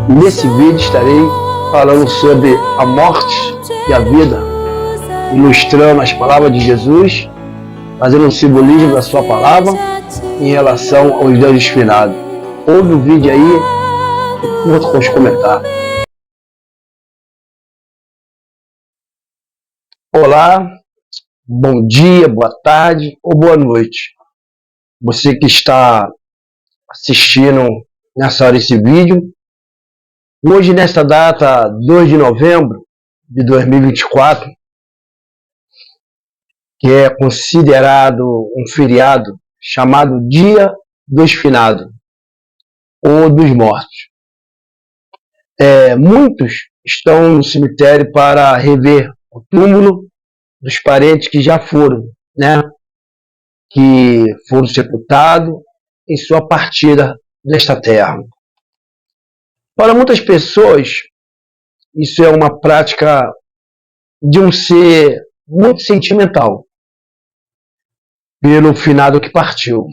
Nesse vídeo estarei falando sobre a morte e a vida, ilustrando as palavras de Jesus, fazendo um simbolismo da sua palavra em relação aos deuses finados. Ouve o vídeo aí e curta com os comentários. Olá, bom dia, boa tarde ou boa noite. Você que está assistindo nessa hora esse vídeo. Hoje, nesta data, 2 de novembro de 2024, que é considerado um feriado chamado Dia dos Finados, ou dos Mortos. Muitos estão no cemitério para rever o túmulo dos parentes que já foram, que foram sepultados em sua partida desta terra. Para muitas pessoas, isso é uma prática de um ser muito sentimental pelo finado que partiu.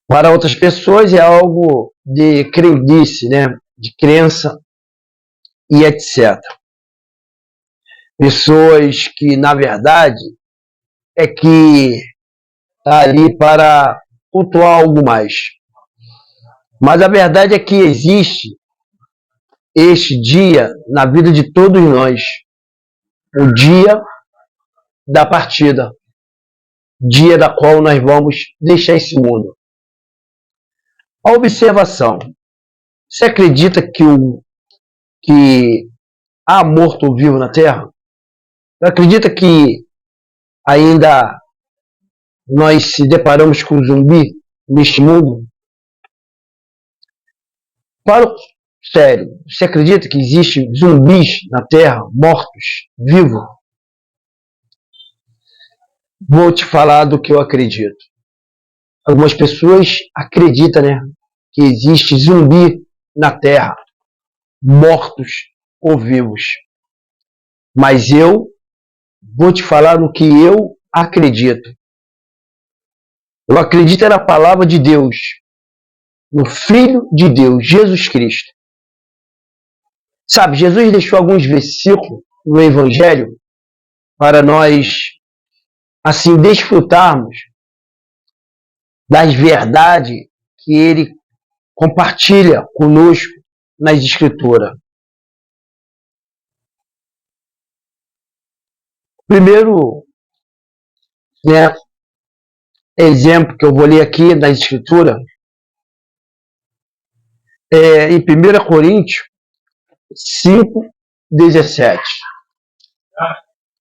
Para outras pessoas é algo de crendice, de crença e etc. Pessoas que, na verdade, que está ali para cultuar algo mais. Mas a verdade é que existe este dia na vida de todos nós, o dia da partida, dia da qual nós vamos deixar esse mundo. A observação: você acredita que há morto ou vivo na Terra? Você acredita que ainda nós se deparamos com zumbi neste mundo? Sério, você acredita que existem zumbis na Terra, mortos, vivos? Vou te falar do que eu acredito. Algumas pessoas acreditam, que existe zumbi na Terra, mortos ou vivos. Mas eu vou te falar no que eu acredito. Eu acredito na palavra de Deus, no Filho de Deus, Jesus Cristo. Sabe, Jesus deixou alguns versículos no Evangelho para nós, assim, desfrutarmos das verdades que Ele compartilha conosco nas Escrituras. Primeiro, exemplo que eu vou ler aqui nas Escrituras, em 1 Coríntios 5:17,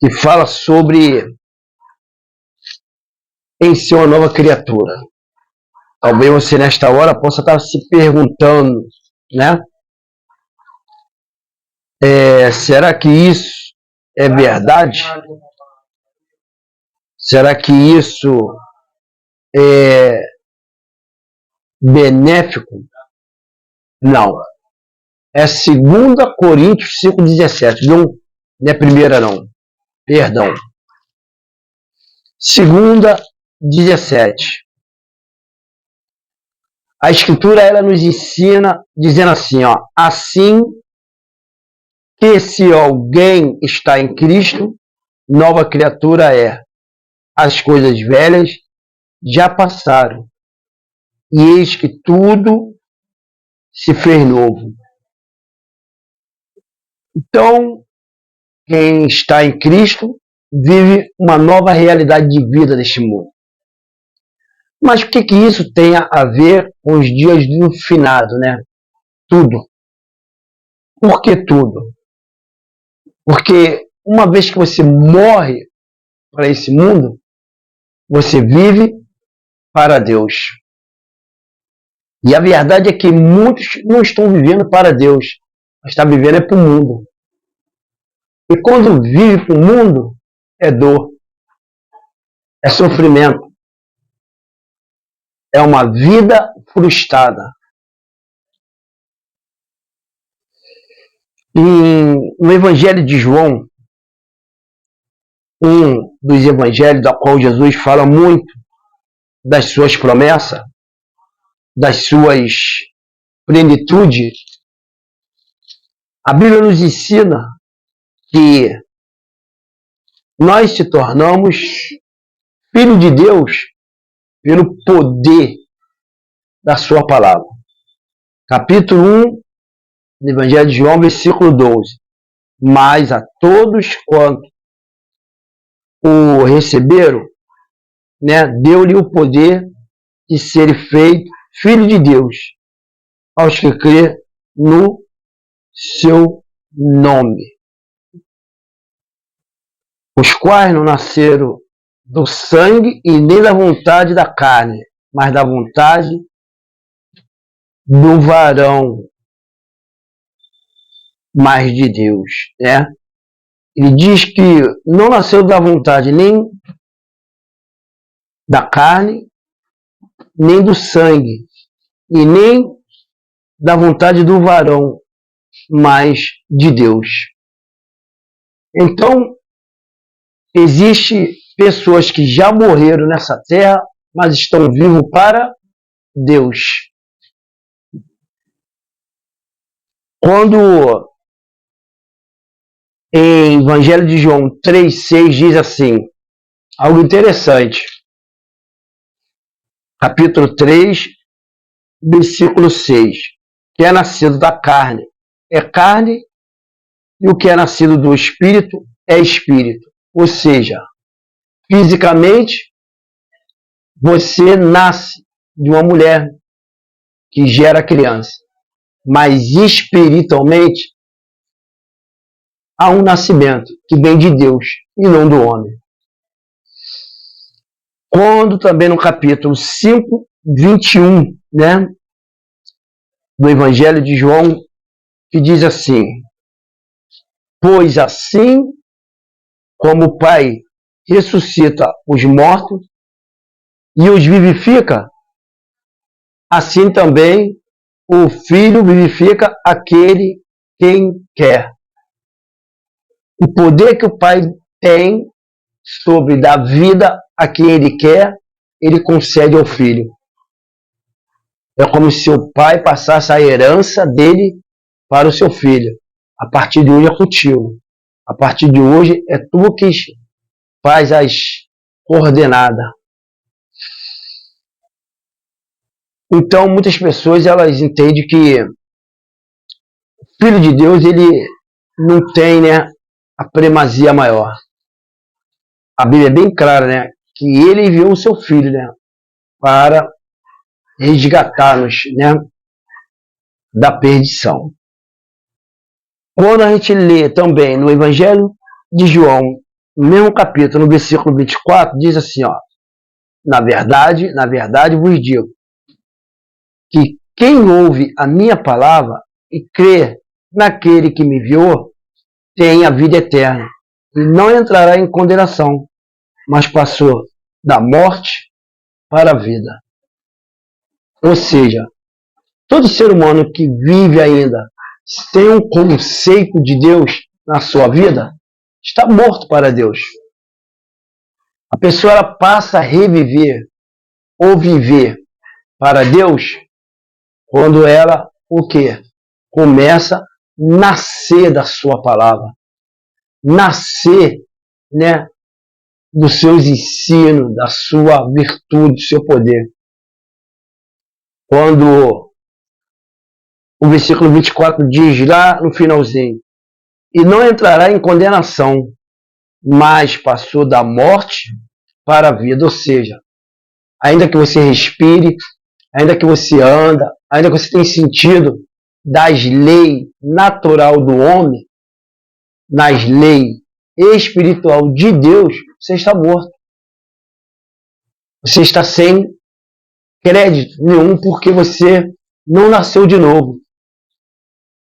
que fala sobre em ser uma nova criatura. Talvez você nesta hora possa estar se perguntando, será que isso é verdade? Será que isso é benéfico? Não. É 2 Coríntios 5:17. Não é primeira, não. Perdão. 2:17. A Escritura, ela nos ensina dizendo assim, assim que se alguém está em Cristo, nova criatura é. As coisas velhas já passaram, e eis que tudo se fez novo. Então, quem está em Cristo vive uma nova realidade de vida neste mundo. Mas o que isso tem a ver com os dias do finado, Tudo. Por que tudo? Porque uma vez que você morre para esse mundo, você vive para Deus. E a verdade é que muitos não estão vivendo para Deus, mas estão vivendo para o mundo. E quando vive para o mundo, é dor, é sofrimento, é uma vida frustrada. No Evangelho de João, um dos evangelhos da qual Jesus fala muito das suas promessas, das suas plenitude, a Bíblia nos ensina que nós se tornamos filho de Deus pelo poder da sua palavra. Capítulo 1 do Evangelho de João, versículo 12. Mas a todos quanto o receberam, deu-lhe o poder de ser feito filho de Deus, aos que crê no seu nome, os quais não nasceram do sangue e nem da vontade da carne, mas da vontade do varão mais de Deus, Ele diz que não nasceu da vontade nem da carne, nem do sangue, e nem da vontade do varão, mas de Deus. Então, existem pessoas que já morreram nessa terra, mas estão vivos para Deus. Quando em Evangelho de João 3,6 diz assim, algo interessante. Capítulo 3, versículo 6. Que é nascido da carne é carne, e o que é nascido do espírito é espírito. Ou seja, fisicamente, você nasce de uma mulher que gera criança, mas espiritualmente há um nascimento que vem de Deus e não do homem. Quando também no capítulo 5, 21, do Evangelho de João, que diz assim, pois assim como o Pai ressuscita os mortos e os vivifica, assim também o Filho vivifica aquele quem quer. O poder que o Pai tem sobre dar vida a quem Ele quer, Ele concede ao Filho. É como se o Pai passasse a herança dele para o seu Filho. A partir de hoje é contigo. A partir de hoje é tu que faz as coordenadas. Então, muitas pessoas elas entendem que o Filho de Deus ele não tem a primazia maior. A Bíblia é bem clara, que ele enviou o seu Filho, para resgatar-nos, da perdição. Quando a gente lê também no Evangelho de João, no mesmo capítulo, no versículo 24, diz assim, na verdade vos digo, que quem ouve a minha palavra e crê naquele que me enviou, tem a vida eterna, e não entrará em condenação, mas passou da morte para a vida. Ou seja, todo ser humano que vive ainda sem um conceito de Deus na sua vida, está morto para Deus. A pessoa ela passa a reviver ou viver para Deus quando ela, o quê? Começa a nascer da sua palavra. Nascer, dos seus ensinos, da sua virtude, do seu poder. Quando o versículo 24 diz lá no finalzinho, e não entrará em condenação, mas passou da morte para a vida. Ou seja, ainda que você respire, ainda que você anda, ainda que você tenha sentido das leis natural do homem, nas leis espiritual de Deus, você está morto. Você está sem crédito nenhum porque você não nasceu de novo.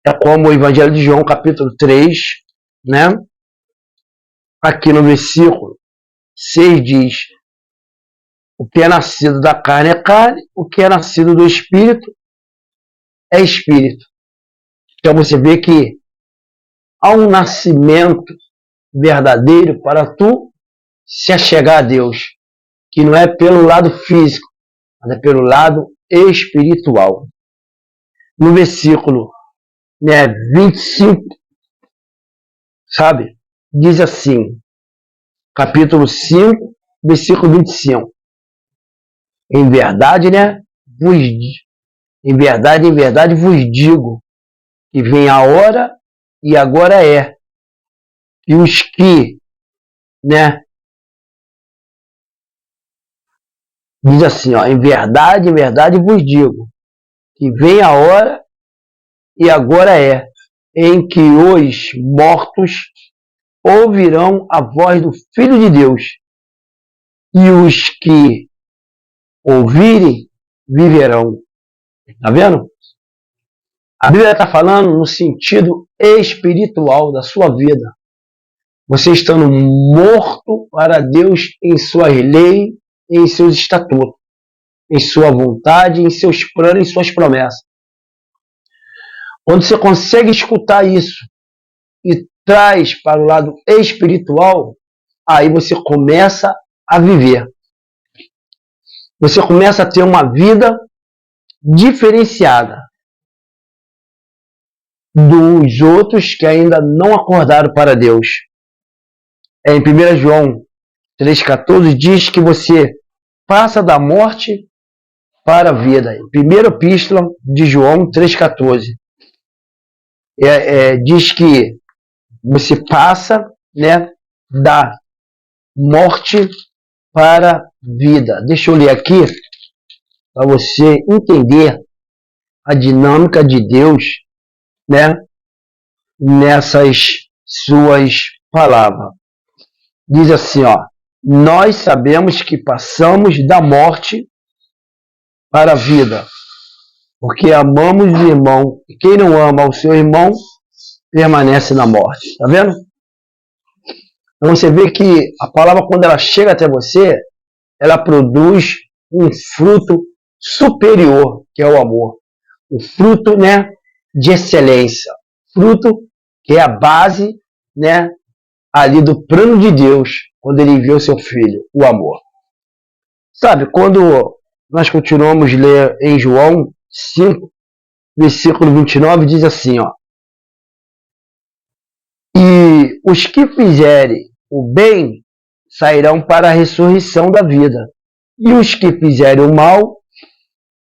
É como o Evangelho de João, capítulo 3, aqui no versículo 6 diz, o que é nascido da carne é carne, o que é nascido do Espírito é Espírito. Então você vê que há um nascimento verdadeiro para tu se achegar a Deus, que não é pelo lado físico, mas é pelo lado espiritual. no versículo 25, sabe? Diz assim, capítulo 5, versículo 25. Em verdade, em verdade vos digo que vem a hora e agora é. E os que, diz assim, em verdade vos digo que vem a hora e agora é, em que os mortos ouvirão a voz do Filho de Deus, e os que ouvirem viverão. Tá vendo? A Bíblia está falando no sentido espiritual da sua vida. Você estando morto para Deus em suas leis, em seus estatutos, em sua vontade, em seus planos, em suas promessas. Quando você consegue escutar isso e traz para o lado espiritual, aí você começa a viver. Você começa a ter uma vida diferenciada dos outros que ainda não acordaram para Deus. Em 1 João 3,14 diz que você passa da morte para a vida. Primeira epístola de João 3,14 diz que você passa, da morte para a vida. Deixa eu ler aqui para você entender a dinâmica de Deus, nessas suas palavras. Diz assim, nós sabemos que passamos da morte para a vida, porque amamos o irmão, e quem não ama o seu irmão, permanece na morte. Tá vendo? Então você vê que a palavra, quando ela chega até você, ela produz um fruto superior, que é o amor. O fruto, de excelência. Fruto que é a base, ali do plano de Deus, quando ele enviou seu filho, o amor. Sabe, quando nós continuamos a ler em João 5, versículo 29, diz assim, e os que fizerem o bem sairão para a ressurreição da vida, e os que fizerem o mal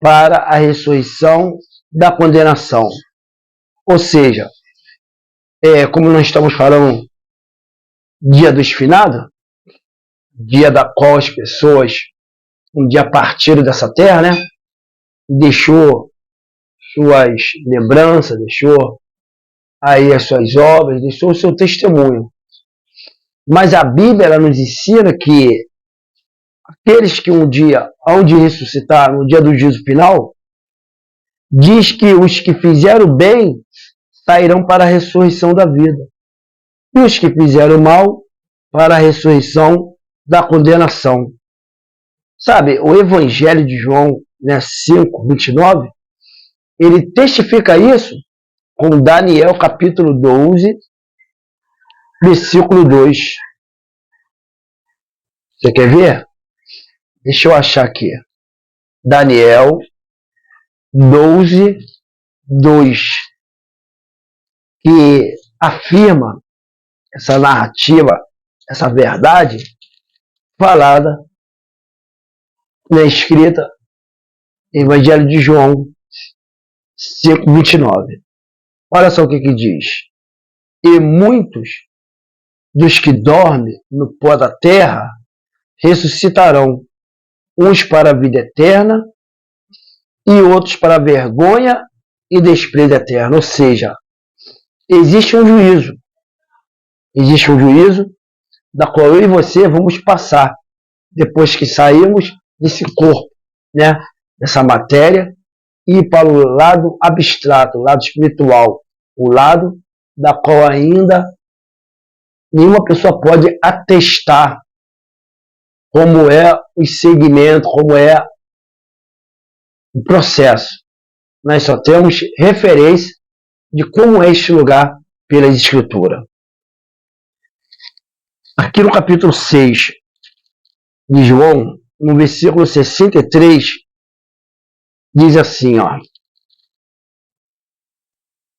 para a ressurreição da condenação. Ou seja, como nós estamos falando, dia dos finados, dia da qual as pessoas um dia partiram dessa terra, deixou suas lembranças, deixou aí as suas obras, deixou o seu testemunho. Mas a Bíblia ela nos ensina que aqueles que um dia hão de ressuscitar no dia do juízo final, diz que os que fizeram bem sairão para a ressurreição da vida, e os que fizeram mal para a ressurreição da condenação. Sabe, o Evangelho de João 5, 29, ele testifica isso com Daniel capítulo 12, versículo 2. Você quer ver? Deixa eu achar aqui. Daniel 12, 2. Que afirma essa narrativa, essa verdade falada, escrita em Evangelho de João 5, 29. Olha só o que diz. E muitos dos que dormem no pó da terra ressuscitarão, uns para a vida eterna e outros para a vergonha e desprezo eterno. Ou seja, existe um juízo. Existe um juízo da qual eu e você vamos passar depois que sairmos desse corpo, dessa matéria, e ir para o lado abstrato, o lado espiritual, o lado da qual ainda nenhuma pessoa pode atestar como é o segmento, como é o processo. Nós só temos referência de como é este lugar pelas Escrituras. Aqui no capítulo 6 de João, no versículo 63, diz assim,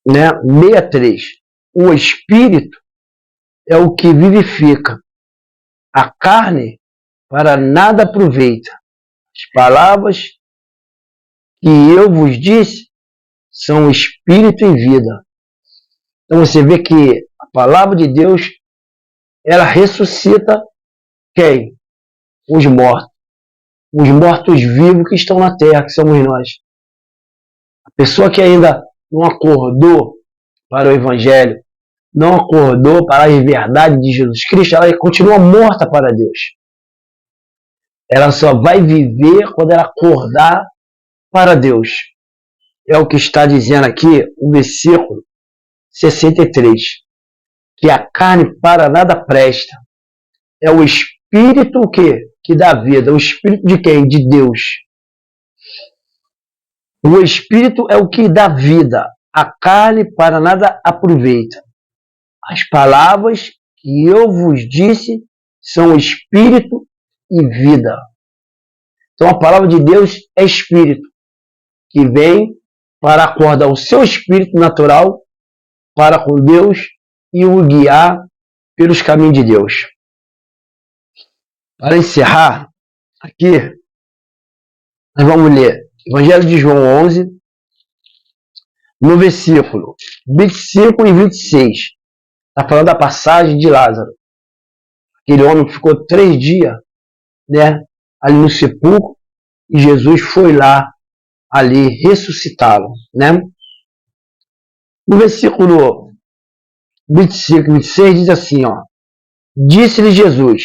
né? 63. O Espírito é o que vivifica. A carne para nada aproveita. As palavras que eu vos disse são espírito e vida. Então você vê que a palavra de Deus, ela ressuscita quem? Os mortos. Os mortos vivos que estão na terra, que somos nós. A pessoa que ainda não acordou para o Evangelho, não acordou para a verdade de Jesus Cristo, ela continua morta para Deus. Ela só vai viver quando ela acordar para Deus. É o que está dizendo aqui o versículo 63. Que a carne para nada presta. É o Espírito o quê? Que dá vida. O Espírito de quem? De Deus. O Espírito é o que dá vida. A carne para nada aproveita. As palavras que eu vos disse são Espírito e vida. Então a palavra de Deus é Espírito, que vem para acordar o seu espírito natural para com Deus e o guiar pelos caminhos de Deus. Para encerrar, aqui, nós vamos ler Evangelho de João 11, no versículo 25 e 26. Está falando da passagem de Lázaro. Aquele homem que ficou 3 dias, né, ali no sepulcro, e Jesus foi lá, ali, ressuscitá-lo, né? No versículo 25 e 26 diz assim, ó. Disse-lhe Jesus,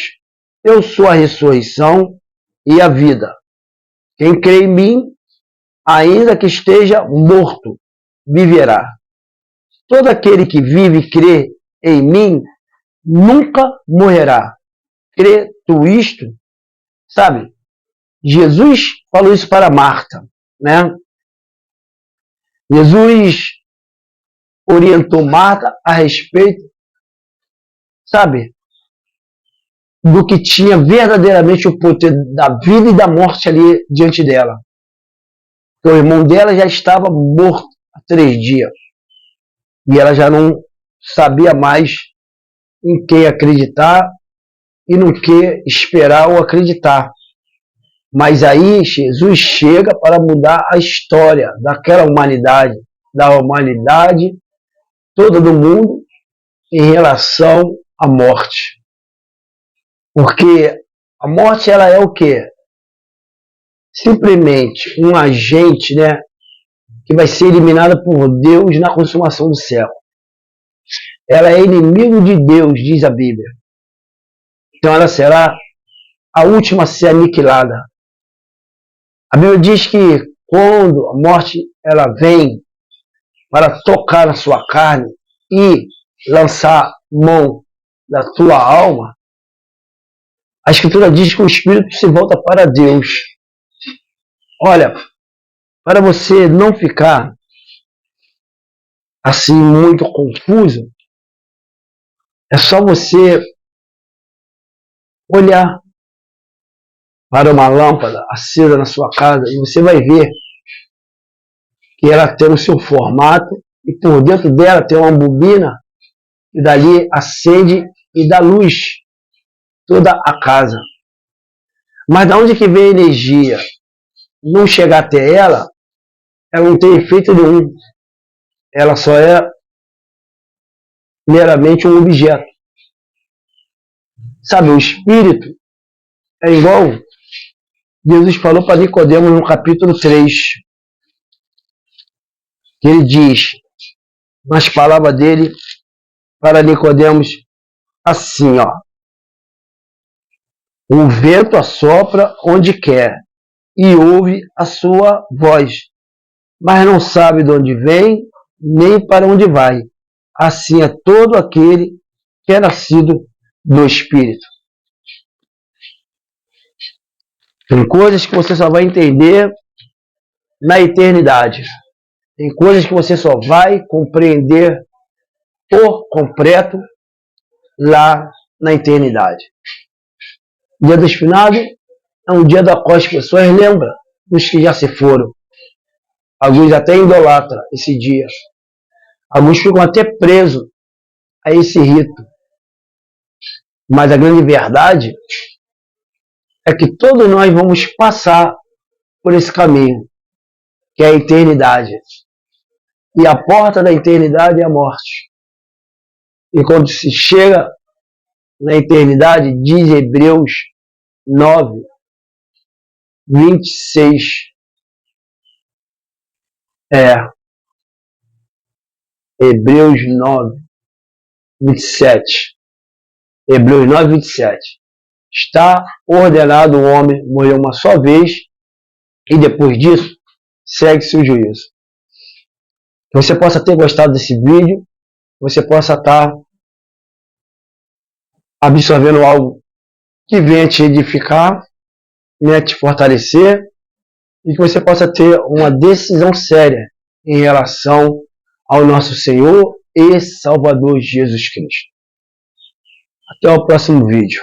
eu sou a ressurreição e a vida. Quem crê em mim, ainda que esteja morto, viverá. Todo aquele que vive e crê em mim, nunca morrerá. Crê tu isto? Sabe? Jesus falou isso para Marta, né? Jesus orientou Marta a respeito, sabe, do que tinha verdadeiramente o poder da vida e da morte ali diante dela. O irmão dela já estava morto há 3 dias. E ela já não sabia mais em quem acreditar e no que esperar ou acreditar. Mas aí Jesus chega para mudar a história daquela humanidade, da humanidade toda do mundo em relação à morte. Porque a morte, ela é o quê? Simplesmente um agente, né, que vai ser eliminado por Deus na consumação do céu. Ela é inimigo de Deus, diz a Bíblia. Então ela será a última a ser aniquilada. A Bíblia diz que quando a morte ela vem para tocar na sua carne e lançar mão da tua alma, a Escritura diz que o Espírito se volta para Deus. Olha, para você não ficar assim muito confuso, é só você olhar para uma lâmpada acesa na sua casa e você vai ver que ela tem o seu formato e por dentro dela tem uma bobina e dali acende e dá luz toda a casa. Mas de onde que vem a energia? Não chegar até ela, ela não tem efeito nenhum. Ela só é meramente um objeto. Sabe, o Espírito é igual Jesus falou para Nicodemos no capítulo 3. Que ele diz, nas palavras dele, para Nicodemos, assim, ó. O vento assopra onde quer e ouve a sua voz, mas não sabe de onde vem, nem para onde vai. Assim é todo aquele que é nascido do Espírito. Tem coisas que você só vai entender na eternidade. Tem coisas que você só vai compreender por completo lá na eternidade. Dia dos finados é um dia da qual as pessoas lembram dos que já se foram. Alguns até idolatram esse dia. Alguns ficam até presos a esse rito. Mas a grande verdade é que todos nós vamos passar por esse caminho, que é a eternidade. E a porta da eternidade é a morte. E quando se chega na eternidade, diz Hebreus 9, 26. Hebreus 9, 27. Hebreus 9, 27. Está ordenado o homem morrer uma só vez e depois disso segue-se o juízo. Que você possa ter gostado desse vídeo, você possa estar absorvendo algo que venha te edificar, venha te fortalecer e que você possa ter uma decisão séria em relação ao nosso Senhor e Salvador Jesus Cristo. Até o próximo vídeo.